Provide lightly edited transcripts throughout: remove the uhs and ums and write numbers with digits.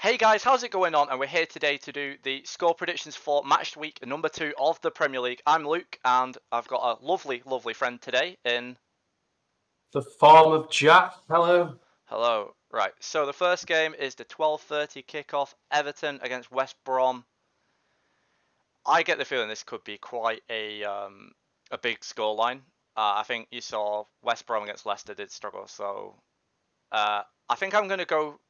Hey guys, how's it going on? And we're here today to do the score predictions for match week number 2 of the Premier League. I'm Luke, and I've got a lovely, lovely friend today in... The form of Jack. Hello. Hello. Right, so the first game is the 12:30 kickoff, Everton against West Brom. I get the feeling this could be quite a big scoreline. I think you saw West Brom against Leicester did struggle, so I think I'm going to go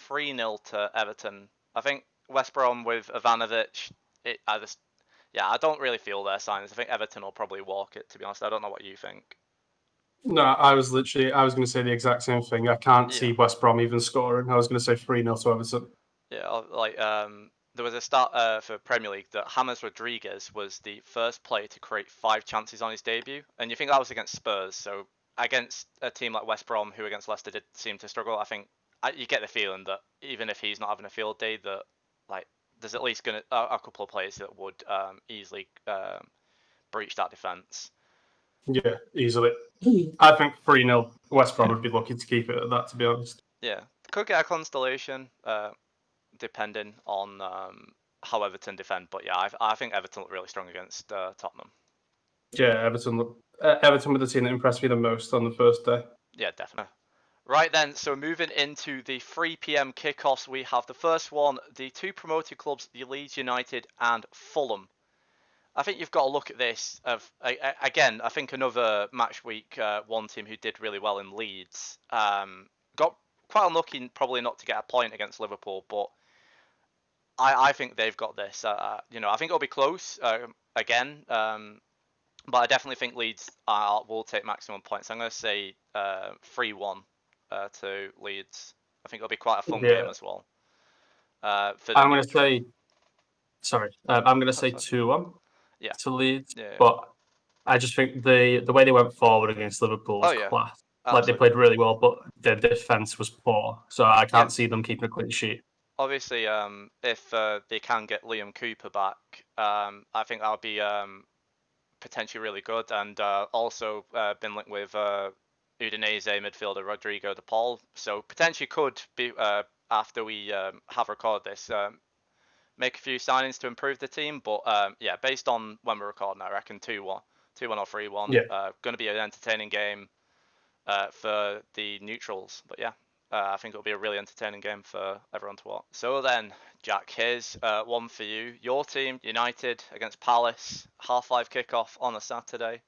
3-0 to Everton. I think West Brom with Ivanovic, I don't really feel their signs. I think Everton will probably walk it, to be honest. I don't know what you think. No, I was going to say the exact same thing. I can't Yeah, see West Brom even scoring. I was going to say 3-0 to Everton. yeah. There was a start for Premier League that James Rodriguez was the first player to create 5 chances on his debut, and you think that was against Spurs. So against a team like West Brom, who against Leicester did seem to struggle, I think you get the feeling that even if he's not having a field day, that like there's at least gonna a couple of players that would easily breach that defense. Yeah, easily. I think 3-0 West Brom would be lucky to keep it at that, to be honest. Yeah, could get a constellation depending on how Everton defend, but yeah, I think Everton look really strong against Tottenham. Yeah, Everton were the team that impressed me the most on the first day. Yeah, definitely. Right then, so moving into the 3 p.m. kickoffs, we have the first one, the 2 promoted clubs, the Leeds United and Fulham. I think you've got to look at this again. I think another match week one team who did really well in Leeds got quite unlucky, probably not to get a point against Liverpool, but I think they've got this. I think it'll be close again, but I definitely think Leeds will take maximum points. I'm going to say 3-1 to Leeds. I think it'll be quite a fun Yeah, game as well for the I'm going to neutral. say. Sorry, I'm going to That's say fine. 2-1 Yeah, to Leeds, yeah. but I just think the way they went forward against Liverpool Oh was yeah, class. Like they absolutely. played really well, but their defense was poor, so I Yeah, can't see them keeping a clean sheet. obviously, if they can get Liam Cooper back, I think that'll be potentially really good. And also been linked with Udinese midfielder Rodrigo de Paul, so potentially could be after we have recorded this, make a few signings to improve the team. But yeah, based on when we're recording, I reckon 2-1, 2-1 or 3-1. Yeah. Going to be an entertaining game for the neutrals. But yeah, I think it'll be a really entertaining game for everyone to watch. So then, Jack, here's one for you. Your team, United against Palace, 5:30 kickoff on a Saturday.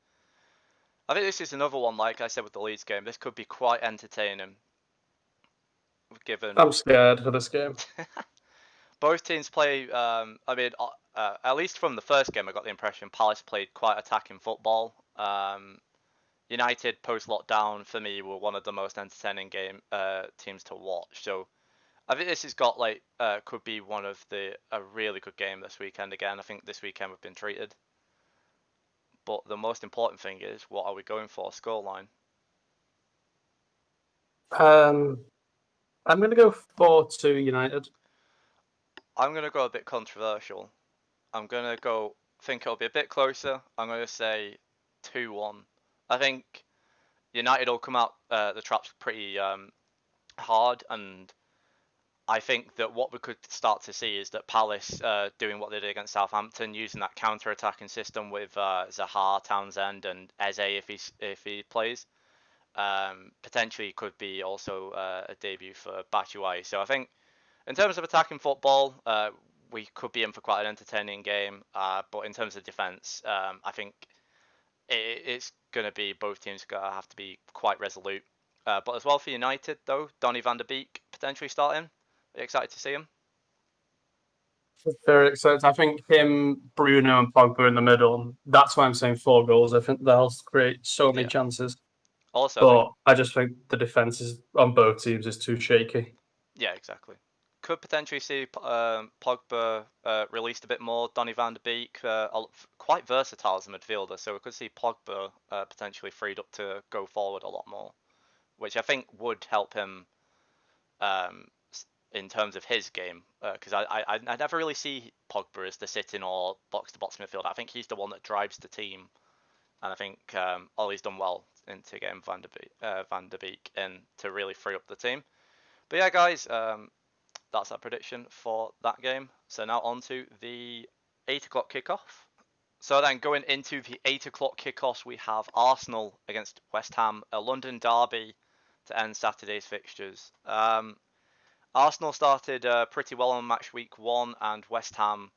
I think this is another one, like I said with the Leeds game, this could be quite entertaining, given I'm scared for this game. both teams play. At least from the first game, I got the impression Palace played quite attacking football. United post lockdown for me were one of the most entertaining teams to watch. So I think this has got could be one of a really good game this weekend again. I think this weekend we've been treated. But the most important thing is, what are we going for scoreline? I'm going to go 4-2 United. I'm gonna go a bit controversial. I'm gonna think it'll be a bit closer. I'm gonna say 2-1. I think United will come out the traps pretty hard, and I think that what we could start to see is that Palace doing what they did against Southampton, using that counter-attacking system with Zaha, Townsend, and Eze if he plays. Potentially could be also a debut for Batshuayi. So I think in terms of attacking football, we could be in for quite an entertaining game. But in terms of defence, I think it's going to be both teams going to have to be quite resolute. But as well for United, though, Donny van der Beek potentially starting. Are you excited to see him? Very excited. I think him, Bruno, and Pogba in the middle. That's why I'm saying 4 goals. I think they'll create so many Yeah. chances. Also, I think, But I just think the defense is on both teams is too shaky. yeah, exactly. Could potentially see Pogba released a bit more. Donny van der Beek, quite versatile as a midfielder, so we could see Pogba potentially freed up to go forward a lot more, which I think would help him um, in terms of his game. Because I never really see Pogba as the sitting or box-to-box midfielder. I think he's the one that drives the team, and I think Ollie's done well into getting Van der Beek in to really free up the team. But yeah, guys, that's our prediction for that game. So now on to the 8 o'clock kickoff. So then going into the 8 o'clock kickoffs, we have Arsenal against West Ham, a London derby to end Saturday's fixtures. Arsenal started pretty well on match week 1, and West Ham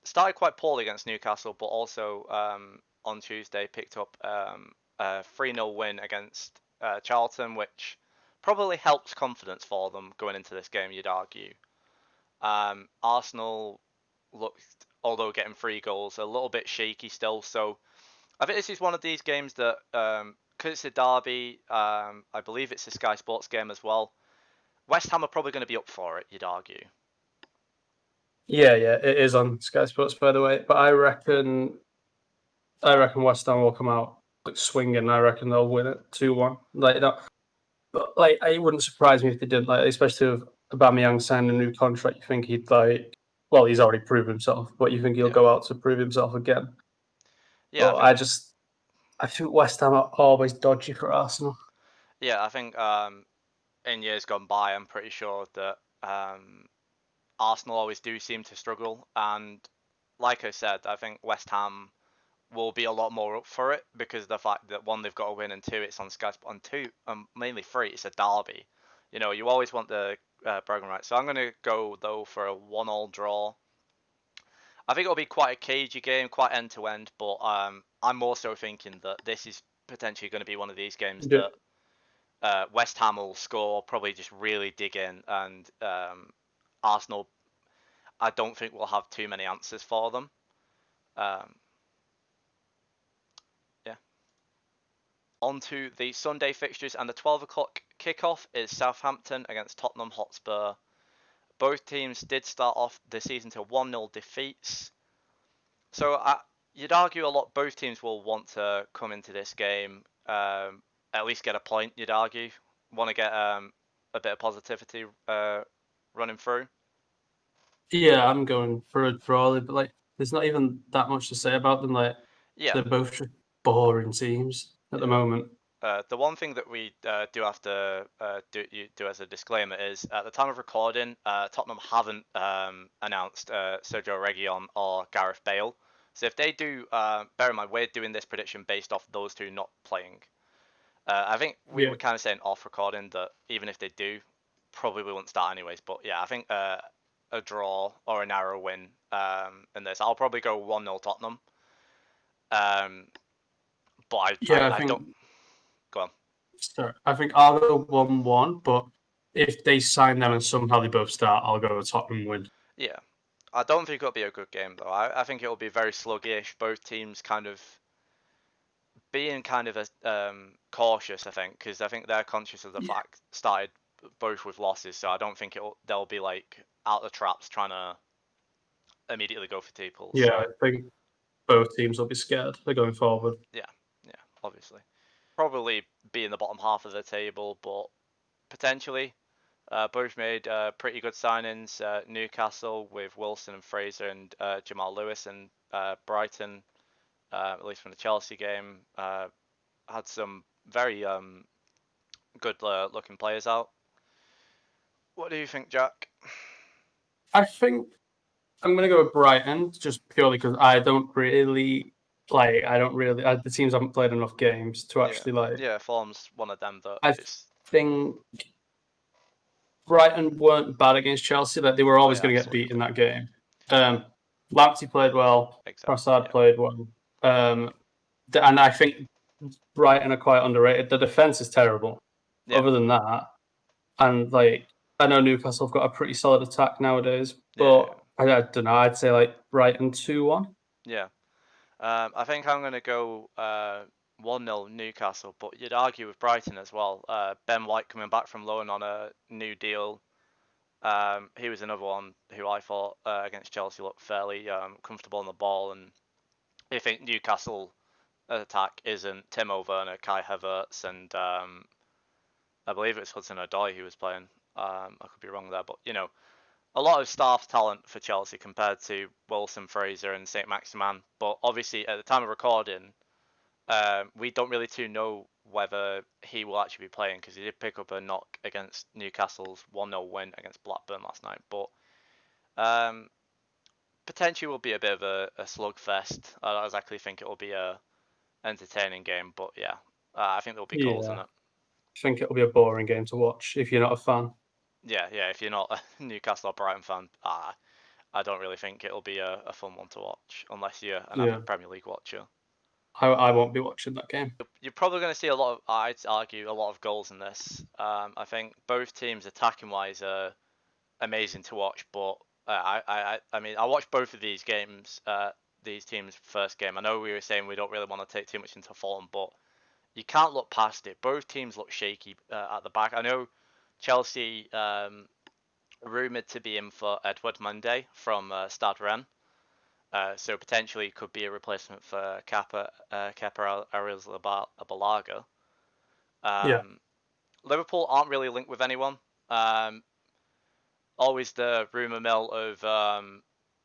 started quite poorly against Newcastle, but also on Tuesday picked up a 3-0 win against Charlton, which probably helps confidence for them going into this game, you'd argue. Arsenal looked, although getting 3 goals, a little bit shaky still. So I think this is one of these games that, because it's a derby, I believe it's a Sky Sports game as well. West Ham are probably going to be up for it, you'd argue. Yeah, it is on Sky Sports, by the way. But I reckon West Ham will come out swinging. I reckon they'll win it 2-1 like that. But like, it wouldn't surprise me if they did. Like, especially with Aubameyang signing a new contract, you think he'd like. Well, he's already proved himself, but you think he'll go out to prove himself again? Yeah, but I think West Ham are always dodgy for Arsenal. Yeah, I think in years gone by, I'm pretty sure that Arsenal always do seem to struggle, and like I said, I think West Ham will be a lot more up for it because of the fact that 1, they've got to win, and 2, it's on Sky Sports, and 2, mainly 3, it's a derby. You know, you always want the program right. So I'm going to go though for a 1-1 draw. I think it'll be quite a cagey game, quite end to end, but I'm also thinking that this is potentially going to be one of these games that West Ham will score, probably just really dig in, and Arsenal, I don't think will have too many answers for them. Yeah. On to the Sunday fixtures, and the 12 o'clock kickoff is Southampton against Tottenham Hotspur. Both teams did start off the season to 1-0 defeats. So you'd argue a lot both teams will want to come into this game, at least get a point, you'd argue. Want to get a bit of positivity running through. Yeah, I'm going for a draw, but like, there's not even that much to say about them. Like, they're both just boring teams at the moment. The one thing that we do have to do as a disclaimer is, at the time of recording, Tottenham haven't announced Sergio Reguilon or Gareth Bale. So if they do, bear in mind, we're doing this prediction based off those two not playing. I think we were kind of saying off recording that even if they do, probably we won't start anyways. But yeah, I think a draw or a narrow win in this. I'll probably go 1-0 Tottenham. But I don't. Go on. Sorry, I think I'll go 1-1, but if they sign them and somehow they both start, I'll go with Tottenham win. Yeah. I don't think it'll be a good game, though. I think it'll be very sluggish. Both teams kind of being kind of cautious, I think, because I think they're conscious of the fact started both with losses. So I don't think they'll be like out the traps trying to immediately go for people. Yeah, I think both teams will be scared. They're going forward. Yeah, obviously. Probably be in the bottom half of the table, but potentially. Both made pretty good signings. Newcastle with Wilson and Fraser and Jamal Lewis, and Brighton, at least from the Chelsea game, had some very good looking players out. What do you think, Jack? I think I'm going to go with Brighton just purely because I don't really play. The teams haven't played enough games to actually like. Yeah, form's one of them that I think Brighton weren't bad against Chelsea. Like, they were always going to get beat in that game. Lamptey played well. Trossard played well. And I think Brighton are quite underrated. The defense is terrible. Yeah. Other than that, and like, I know Newcastle have got a pretty solid attack nowadays, but I don't know. I'd say like Brighton 2-1. Yeah. I think I'm going to go 1-0 Newcastle, but you'd argue with Brighton as well. Ben White coming back from loan on a new deal. He was another one who I thought against Chelsea looked fairly comfortable on the ball, and I think Newcastle attack isn't Timo Werner, Kai Havertz, and I believe it's Hudson-Odoi who was playing. I could be wrong there, but you know, a lot of staff talent for Chelsea compared to Wilson, Fraser, and Saint Maximin. But obviously, at the time of recording, we don't really know whether he will actually be playing because he did pick up a knock against Newcastle's 1-0 win against Blackburn last night. But potentially will be a bit of a slugfest. I don't exactly think it will be a entertaining game, but yeah, I think there'll be goals in it. I think it'll be a boring game to watch if you're not a fan. Yeah, if you're not a Newcastle or Brighton fan, I don't really think it'll be a fun one to watch unless you're an avid Premier League watcher. I won't be watching that game. You're probably going to see I'd argue, a lot of goals in this. I think both teams attacking wise are amazing to watch, but I mean, I watched both of these games, these teams' first game. I know we were saying we don't really want to take too much into Fulham, but you can't look past it. Both teams look shaky at the back. I know Chelsea rumoured to be in for Edouard Mendy from Stade Rennes. So potentially could be a replacement for Kepa Arrizabalaga. Liverpool aren't really linked with anyone. Always the rumour mill of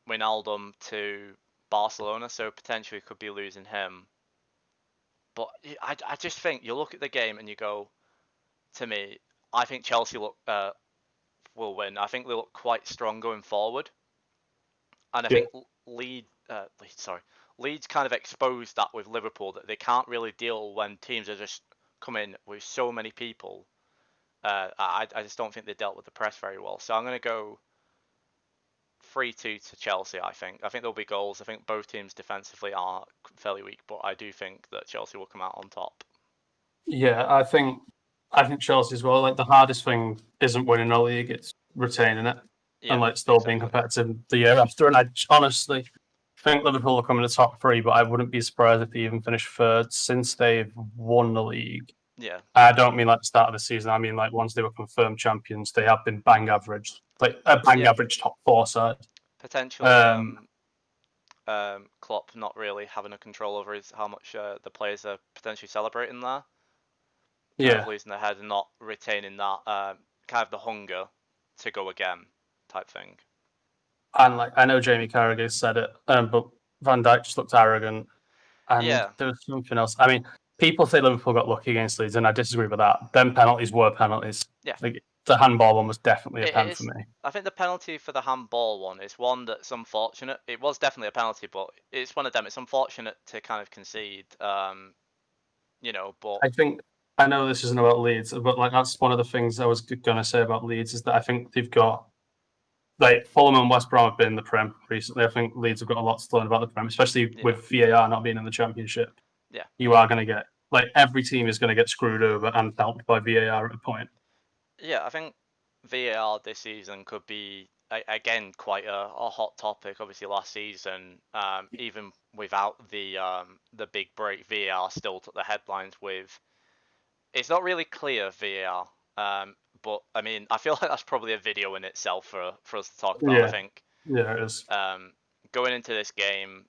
Wijnaldum to Barcelona, so potentially could be losing him. But I just think you look at the game and you go, to me, I think Chelsea will win. I think they look quite strong going forward, and I think Leeds kind of exposed that with Liverpool, that they can't really deal when teams are just coming with so many people. I just don't think they dealt with the press very well. So I'm going to go 3-2 to Chelsea, I think. I think there'll be goals. I think both teams defensively are fairly weak, but I do think that Chelsea will come out on top. Yeah, I think Chelsea as well. Like, the hardest thing isn't winning a league, it's retaining it. And still being competitive the year after. And I honestly think Liverpool will come in the top 3, but I wouldn't be surprised if they even finish third since they've won the league. Yeah. I don't mean like the start of the season. I mean like once they were confirmed champions, they have been bang average, like a average top 4 side. Potentially, Klopp not really having a control over how much the players are potentially celebrating there. Kind of losing their head and not retaining that kind of the hunger to go again type thing. And I know Jamie Carragher said it, but Van Dijk just looked arrogant. And there was something else. I mean, people say Liverpool got lucky against Leeds, and I disagree with that. Them penalties were penalties. Yeah. The handball one was definitely a pen for me. I think the penalty for the handball one is one that's unfortunate. It was definitely a penalty, but it's one of them. It's unfortunate to kind of concede, but... I know this isn't about Leeds, but that's one of the things I was going to say about Leeds is that I think they've got... Fulham and West Brom have been in the Prem recently. I think Leeds have got a lot to learn about the Prem, especially with VAR not being in the Championship. Yeah. You are going to get... every team is going to get screwed over and helped by VAR at a point. Yeah, I think VAR this season could be, again, quite a hot topic. Obviously, last season, even without the big break, VAR still took the headlines with... It's not really clear, VAR, but, I mean, I feel like that's probably a video in itself for us to talk about, I think. Yeah, it is. Going into this game,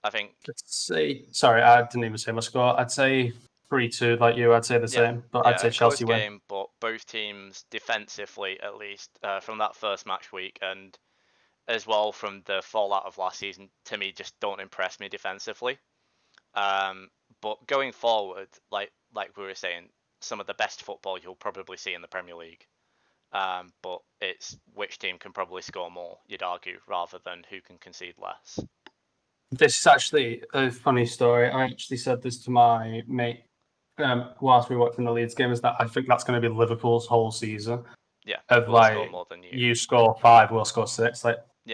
I think... Sorry, I didn't even say my score. I'd say 3-2 like you. I'd say the same, but I'd say Chelsea win. Game, but both teams defensively, at least, from that first match week, and as well from the fallout of last season, to me, just don't impress me defensively. But going forward, like we were saying, some of the best football you'll probably see in the Premier League. But it's which team can probably score more, you'd argue, rather than who can concede less. This is actually a funny story. I actually said this to my mate whilst we were watching the Leeds game, is that I think that's going to be Liverpool's whole season. Yeah. Of score more than you score 5, we'll score 6.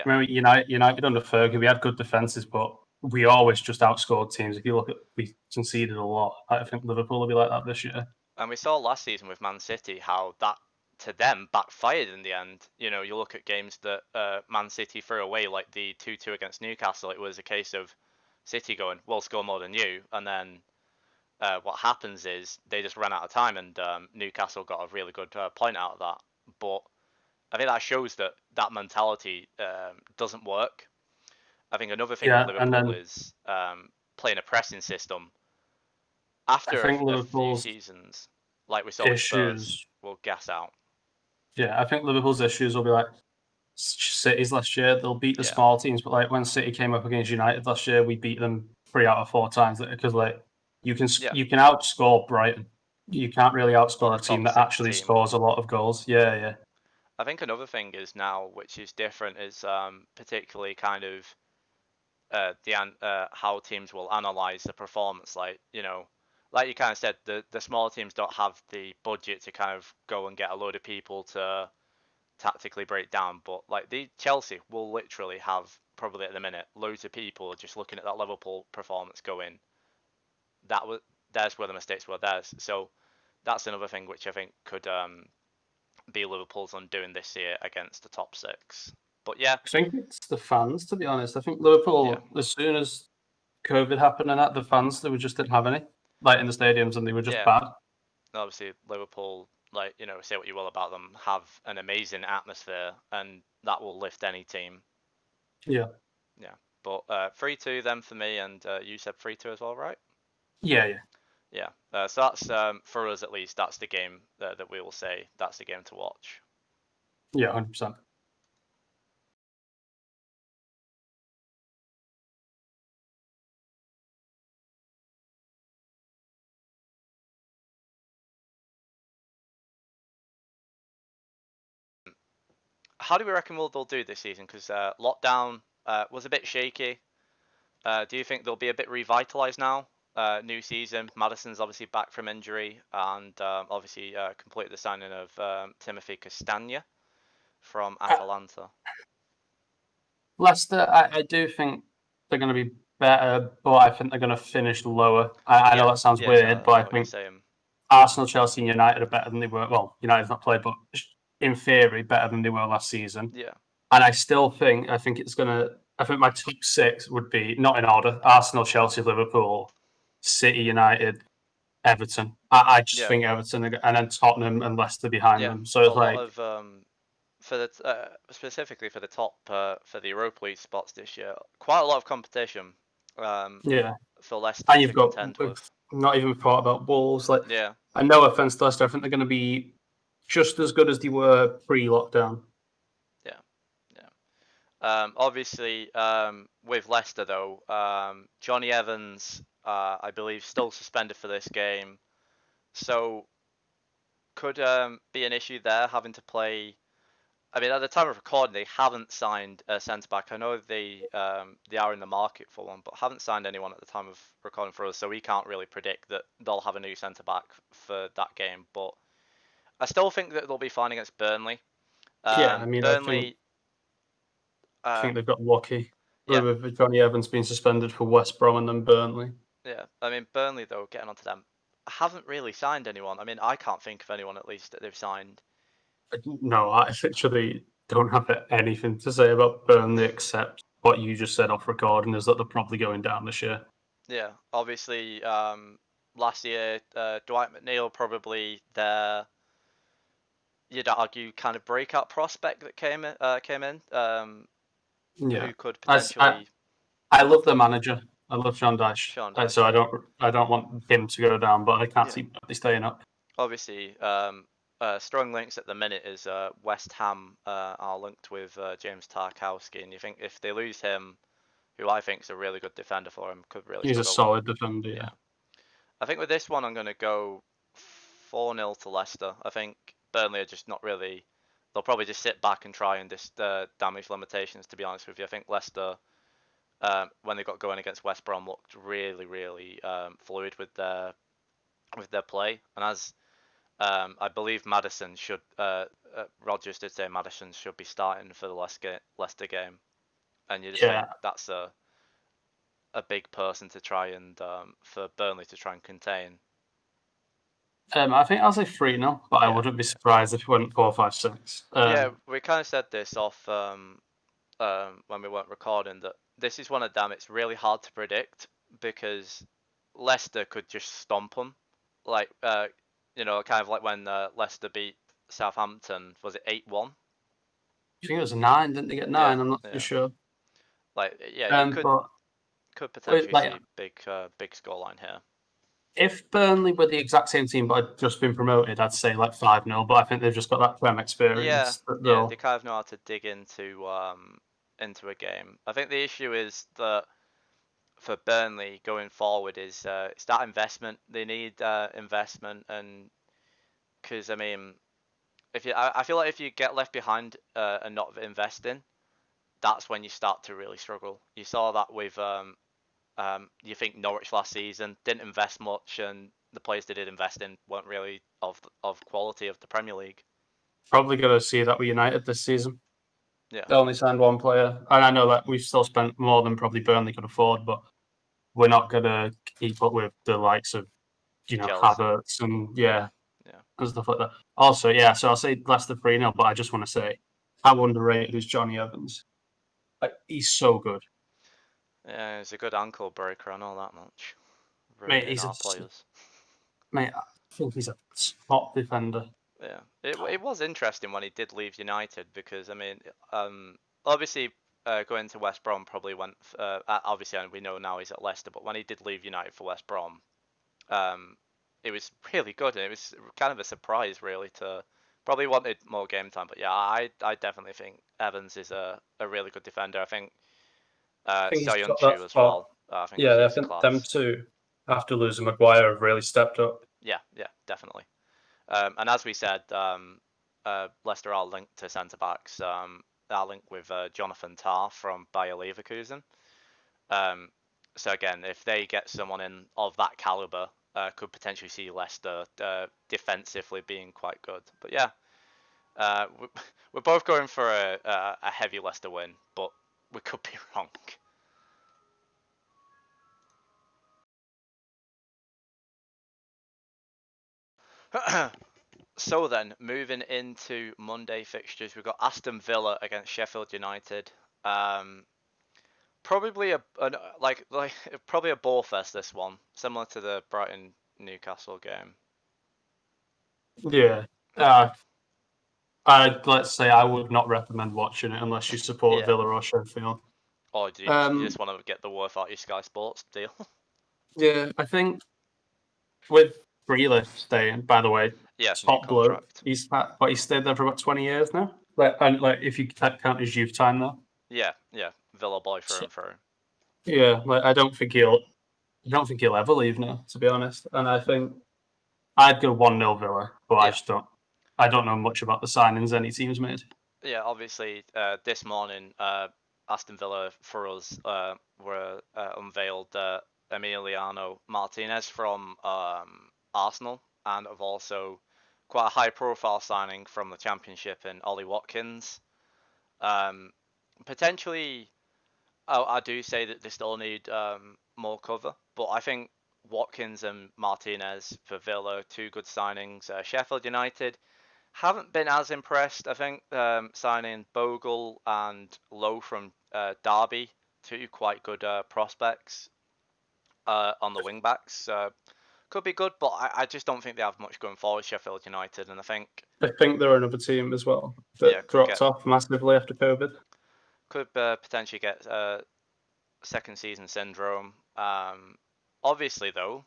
Remember United under Fergie, we had good defences, but we always just outscored teams. If you look at, we conceded a lot. I think Liverpool will be like that this year. And we saw last season with Man City how that, to them, backfired in the end. You look at games that Man City threw away, like the 2-2 against Newcastle. It was a case of City going, we'll score more than you. And then what happens is they just ran out of time, and Newcastle got a really good point out of that. But I think that shows that mentality doesn't work. I think another thing with Liverpool is playing a pressing system. After a few seasons, like we saw with Spurs, will gas out. Yeah, I think Liverpool's issues will be like City's last year. They'll beat the small teams, but when City came up against United last year, we beat them 3 out of 4 times because You can outscore Brighton. You can't really outscore a team that actually scores a lot of goals. Yeah. I think another thing is now, which is different, is particularly kind of how teams will analyze the performance. Like you kind of said, the smaller teams don't have the budget to kind of go and get a load of people to tactically break down. But like the Chelsea will literally have probably at the minute loads of people just looking at that Liverpool performance going, there's where the mistakes were theirs. So that's another thing which I think could be Liverpool's undoing this year against the top six. But yeah, I think it's the fans, to be honest. I think Liverpool, as soon as COVID happened and that, the fans, they just didn't have any, like in the stadiums, and they were just bad. Obviously, Liverpool, like, say what you will about them, have an amazing atmosphere, and that will lift any team. Yeah. But 3-2 then for me, and you said 3-2 as well, right? Yeah. So that's, for us at least, that's the game that we will say that's the game to watch. Yeah, 100%. How do we reckon they'll do this season? Because lockdown was a bit shaky. Do you think they'll be a bit revitalized now? New season. Maddison's obviously back from injury, and obviously completed the signing of Timothy Castagne from Atalanta. Leicester, I do think they're going to be better, but I think they're going to finish lower. I know that sounds weird, but I think Arsenal, Chelsea, and United are better than they were. Well, United's not played, but in theory, better than they were last season. Yeah. And I think it's going to. I think my top six would be, not in order: Arsenal, Chelsea, Liverpool, City, United, Everton. I just think Everton, and then Tottenham and Leicester behind them. So it's like for the specifically for the top for the Europa League spots this year, quite a lot of competition. For Leicester, and you've got not even thought about Wolves. Like, and no offense to Leicester, I think they're going to be just as good as they were pre-lockdown. Obviously, with Leicester though, Johnny Evans, I believe, still suspended for this game, so could be an issue there having to play. I mean, at the time of recording, they haven't signed a centre back. I know they are in the market for one, but haven't signed anyone at the time of recording for us, so we can't really predict that they'll have a new centre back for that game. But I still think that they'll be fine against Burnley. Burnley. I think they've got lucky with Johnny Evans being suspended for West Brom and then Burnley. Yeah, I mean, Burnley, though, getting onto them, haven't really signed anyone. I mean, I can't think of anyone, at least, that they've signed. No, I literally don't have anything to say about Burnley except what you just said off recording, is that they're probably going down this year. Yeah, obviously, last year, Dwight McNeil probably their, you'd argue, kind of breakout prospect that came in. Who could potentially. I love the manager. I love Sean Dyche. So I don't want him to go down, but I can't see Burnley staying up. Obviously, strong links at the minute is West Ham are linked with James Tarkowski, and you think if they lose him, who I think is a really good defender for him, could really. He's a solid defender. Yeah. I think with this one, I'm going to go 4-0 to Leicester. I think Burnley are just not really. They'll probably just sit back and try and just damage limitations, to be honest with you. I think Leicester, when they got going against West Brom, looked really, really fluid with their play. And as I believe Maddison should, Rodgers did say Maddison should be starting for the Leicester game. And you just think that's a big person to try and, for Burnley to try and contain. I think I'll say 3-0, but I wouldn't be surprised if it went 4-5-6. We kind of said this off when we weren't recording, that this is one of them. It's really hard to predict because Leicester could just stomp them, like kind of like when Leicester beat Southampton. Was it 8-1? I think it was 9. Didn't they get 9? I'm not too sure. Like you could potentially see big scoreline here. If Burnley were the exact same team but had just been promoted, I'd say like 5-0. But I think they've just got that Prem experience. Yeah, they kind of know how to dig into a game. I think the issue is that for Burnley going forward is it's that investment. They need investment, and because I mean, I feel like if you get left behind and not investing, that's when you start to really struggle. You saw that with you think Norwich last season didn't invest much, and the players they did invest in weren't really of quality of the Premier League. Probably going to see that with United this season. Yeah. They only signed one player, and I know that we've still spent more than probably Burnley could afford, but we're not going to keep up with the likes of, Havertz and and stuff like that. Also, so I'll say Leicester 3-0, but I just want to say how underrated is Johnny Evans. Like, he's so good. Yeah, he's a good ankle breaker. I know that much. Mate, he's Mate, I think he's a top defender. Yeah, it was interesting when he did leave United because I mean, obviously going to West Brom probably went. Obviously, and we know now he's at Leicester, but when he did leave United for West Brom, it was really good, and it was kind of a surprise, really. To probably wanted more game time, but yeah, I definitely think Evans is a really good defender. I think Soyuncu as well. I think I think class. Them two, after losing Maguire, have really stepped up. Yeah, definitely. And as we said, Leicester are linked to centre backs. Are linked with Jonathan Tah from Bayer Leverkusen. So again, if they get someone in of that caliber, could potentially see Leicester defensively being quite good. But yeah, we're both going for a heavy Leicester win, but we could be wrong. So then, moving into Monday fixtures, we've got Aston Villa against Sheffield United. Probably probably a ball fest, this one, similar to the Brighton Newcastle game. Yeah. Let's say I would not recommend watching it unless you support Villa or Sheffield. Or do you just want to get the worth out your Sky Sports deal? Yeah, I think with Grealish staying, by the way, top bloke. He's stayed there for about 20 years now. If you count his youth time though. Yeah, Villa boy through and through. Yeah, I don't think he'll ever leave now, to be honest. And I think I'd go 1-0 Villa, but I don't know much about the signings any team's made. Yeah, obviously, this morning, Aston Villa for us were unveiled Emiliano Martinez from Arsenal, and have also quite a high-profile signing from the Championship in Ollie Watkins. Potentially, I do say that they still need more cover, but I think Watkins and Martinez for Villa, two good signings. Sheffield United haven't been as impressed. I think signing Bogle and Lowe from Derby, two quite good prospects on the wing backs. Could be good, but I just don't think they have much going forward, Sheffield United. And I think they're another team as well that dropped off massively after COVID. Could potentially get second season syndrome. Obviously, though,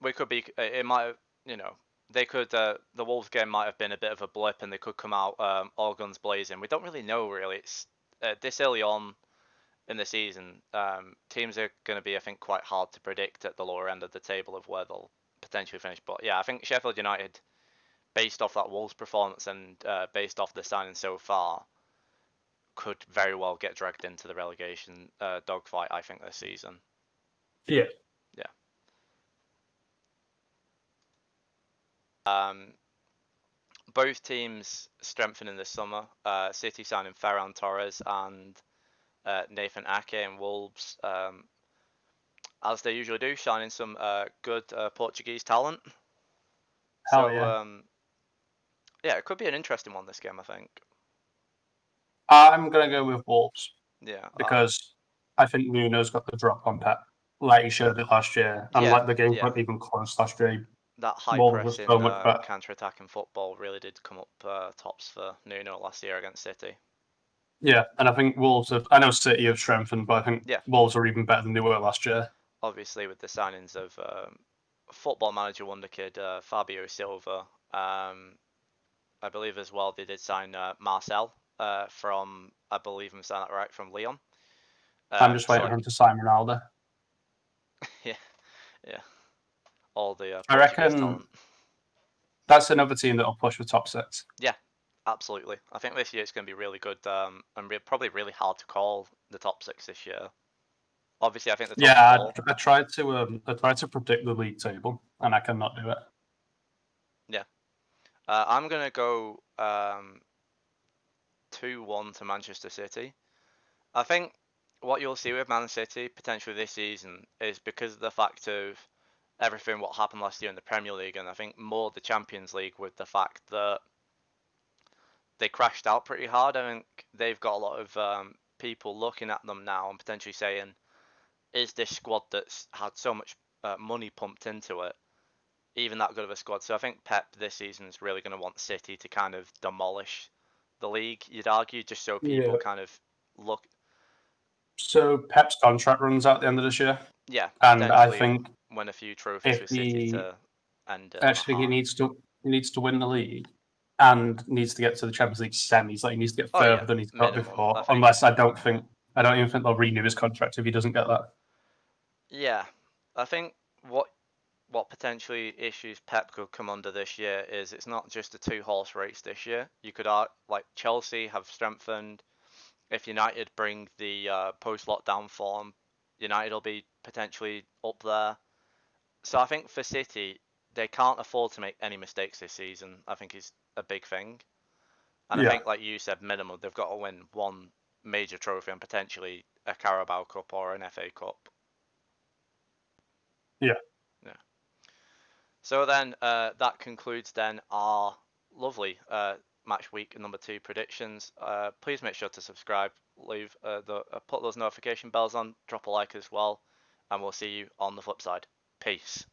we could be. It might, they could. The Wolves game might have been a bit of a blip, and they could come out all guns blazing. We don't really know. Really, it's this early on in the season. Teams are going to be, I think, quite hard to predict at the lower end of the table of where they'll potentially finish. But yeah, I think Sheffield United, based off that Wolves performance and based off the signing so far, could very well get dragged into the relegation dogfight, I think, this season. Yeah. Both teams strengthening this summer. City signing Ferran Torres and Nathan Ake, and Wolves, as they usually do, signing some good Portuguese talent. It could be an interesting one, this game, I think. I'm going to go with Wolves. Yeah. Because I think Nuno's got the drop on Pep, like he showed it last year. And the game wasn't even close last year. That high-pressing counter-attacking football really did come up tops for Nuno last year against City. Yeah, and I think Wolves I know City have strengthened, but I think Wolves are even better than they were last year. Obviously, with the signings of Football Manager wonderkid Fabio Silva, I believe as well they did sign Marcel from, I believe I'm saying that right, from Lyon. I'm just waiting for him to sign Ronaldo. yeah. All the I reckon talent. That's another team that'll push the top 6. Yeah, absolutely. I think this year it's going to be really good, and probably really hard to call the top 6 this year. Obviously, I think the top 4. I tried to predict the league table, and I cannot do it. Yeah, I'm gonna go 2-1 to Manchester City. I think what you'll see with Man City potentially this season is because of the fact of everything what happened last year in the Premier League, and I think more the Champions League with the fact that they crashed out pretty hard. I think they've got a lot of people looking at them now and potentially saying, is this squad that's had so much money pumped into it even that good of a squad? So I think Pep this season is really going to want City to kind of demolish the league, you'd argue, just so people kind of look. So Pep's contract runs out at the end of this year. Yeah, and I think win a few trophies with City to end it. Actually, he needs to win the league and needs to get to the Champions League semis. Like, he needs to get further than he's got before. Unless I don't even think they'll renew his contract if he doesn't get that. Yeah, I think what potentially issues Pep could come under this year is it's not just a 2-horse race this year. You could like Chelsea have strengthened. If United bring the post-lockdown form, United will be potentially up there. So I think for City, they can't afford to make any mistakes this season. I think is a big thing. And I think, like you said, minimum, they've got to win one major trophy and potentially a Carabao Cup or an FA Cup. Yeah. So then that concludes then our lovely match week number 2 predictions. Please make sure to subscribe, leave put those notification bells on, drop a like as well, and we'll see you on the flip side. Peace.